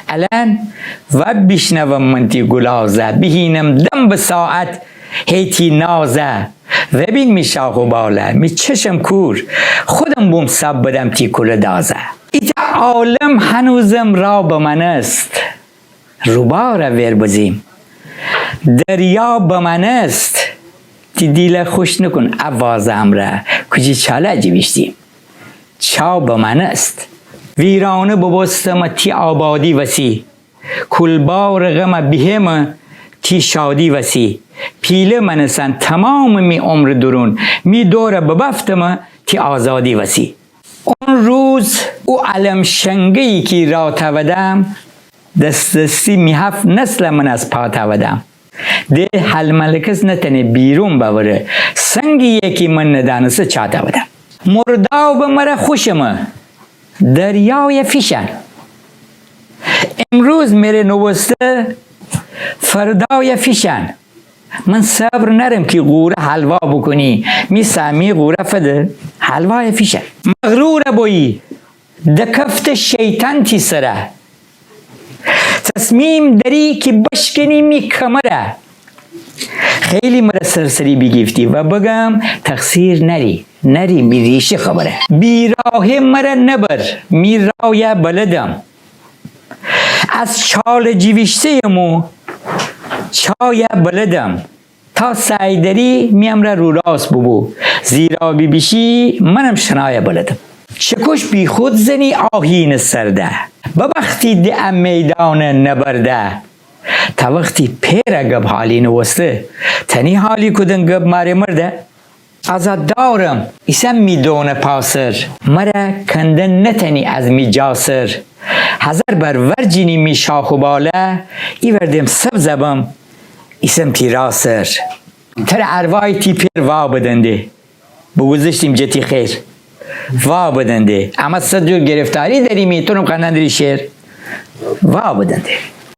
الان و بشنوم منتی گلازه بهینم دم به ساعت هیتی نازه و بین می شاخ و باله می چشم کور خودم بوم سب بدم تی کل دازه ایتا عالم هنوزم را به من است روبا را ور بزیم دریا به من است تی دیل خوش نکن عوازم را کجی چاله جویشتیم چا به من است ویرانه ببستم تی آبادی وسی کلبار غم بهم تی شادی وسی پیله منسن تمام می عمر درون می دوره ببفتم تی آزادی وسی اون روز او علم شنگی که را تودم دستی می هفت نسل من از پا تودم ده حل ملکس نتنه بیرون بوره سنگی یکی من ندانسه چا تودم مرداو به مره خوشمه دریای فیشن امروز میره نوسته فردای فیشن من صبر نرم که غوره حلوا بکنی می سامی غوره فده حلوای فیشن مغرور بویی دکفت شیطان تی سره تصمیم داری که بشکنی می کمره خیلی مرا سرسری بگیفتی و بگم تقصیر نری می ریشه خبره بیراه مرا نبر می رای بلدم از چال جیوشته مو چای بلدم تا سعی داری میم را رو راست ببو زیرا بیشی منم شنای بلدم چکش بی خود زنی آهین سرده با وقتی ده میدان نبرده تا وقتی پیر گب حالی نوسته تنی حالی کدن گب ماره مرده ازاد دارم ایسم میدونه پاسر مرا کندن نتنی از می جاسر هزار بر ورجینی می شاخ و باله ای وردم سب زبم ایسم پیراسر تر اروای تی پیر وا بدنده بگذشتیم جتی خیر وا بدنده اما صد جور گرفتاری داری میتونم قندن داری شیر وا بدنده